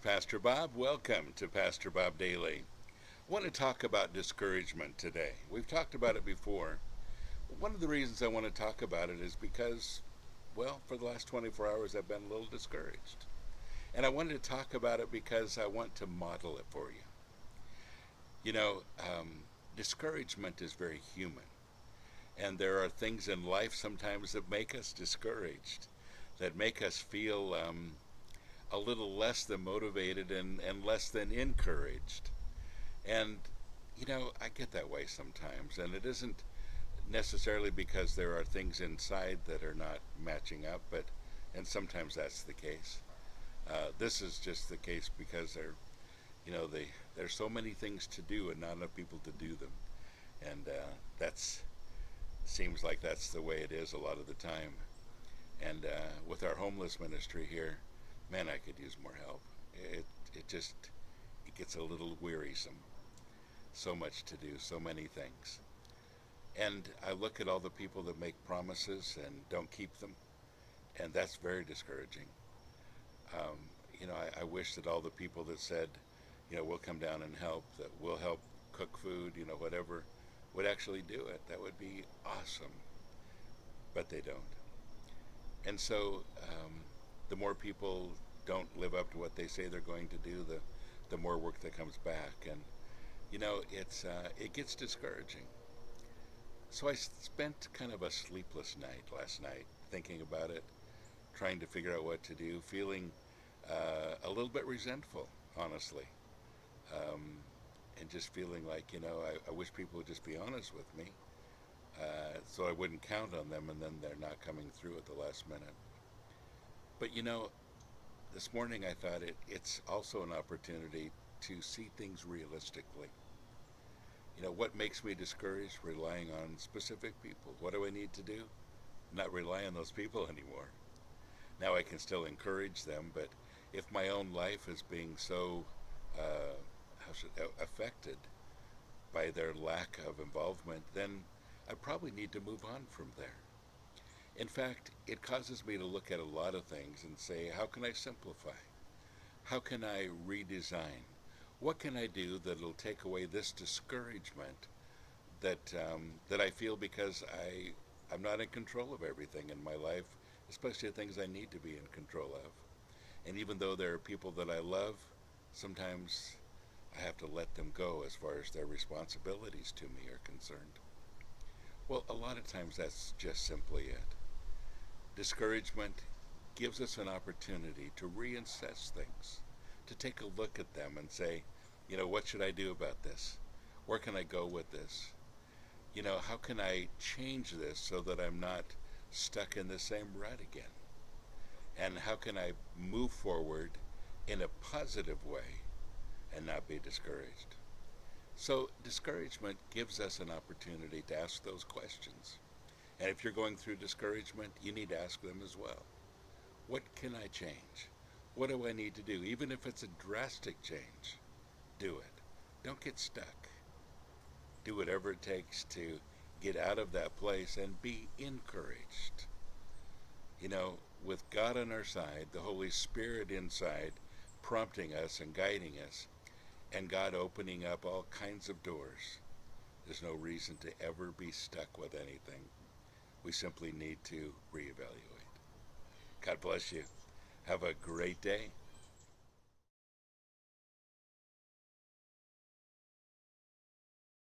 Pastor Bob. Welcome to Pastor Bob Daily. I want to talk about discouragement today. We've talked about it before. One of the reasons I want to talk about it is because, well, for the last 24 hours I've been a little discouraged. And I wanted to talk about it because I want to model it for you. You know, discouragement is very human. And there are things in life sometimes that make us discouraged, that make us feel a little less than motivated and less than encouraged. And, you know, I get that way sometimes. And it isn't necessarily because there are things inside that are not matching up, and sometimes that's the case. This is just the case because there's so many things to do and not enough people to do them. And that's seems like that's the way it is a lot of the time. And with our homeless ministry here, man, I could use more help. It gets a little wearisome. So much to do, so many things. And I look at all the people that make promises and don't keep them, and that's very discouraging. Um, I wish that all the people that said, we'll come down and help, that we'll help cook food, whatever, would actually do it. That would be awesome. But they don't. And so the more people don't live up to what they say they're going to do, the more work that comes back. And, it gets discouraging. So I spent kind of a sleepless night last night thinking about it, trying to figure out what to do, feeling a little bit resentful, honestly. And just feeling like, I wish people would just be honest with me, so I wouldn't count on them and then they're not coming through at the last minute. But, this morning I thought it's also an opportunity to see things realistically. What makes me discouraged? Relying on specific people. What do I need to do? Not rely on those people anymore. Now I can still encourage them, but if my own life is being so affected by their lack of involvement, then I probably need to move on from there. In fact, it causes me to look at a lot of things and say, how can I simplify? How can I redesign? What can I do that'll take away this discouragement that I feel because I'm not in control of everything in my life, especially the things I need to be in control of. And even though there are people that I love, sometimes I have to let them go as far as their responsibilities to me are concerned. Well, a lot of times that's just simply it. Discouragement gives us an opportunity to reassess things, to take a look at them and say, what should I do about this? Where can I go with this? How can I change this so that I'm not stuck in the same rut again? And how can I move forward in a positive way and not be discouraged? So discouragement gives us an opportunity to ask those questions. And if you're going through discouragement, you need to ask them as well. What can I change? What do I need to do? Even if it's a drastic change, do it. Don't get stuck. Do whatever it takes to get out of that place and be encouraged. With God on our side, the Holy Spirit inside, prompting us and guiding us, and God opening up all kinds of doors, there's no reason to ever be stuck with anything. We simply need to reevaluate. God bless you. Have a great day.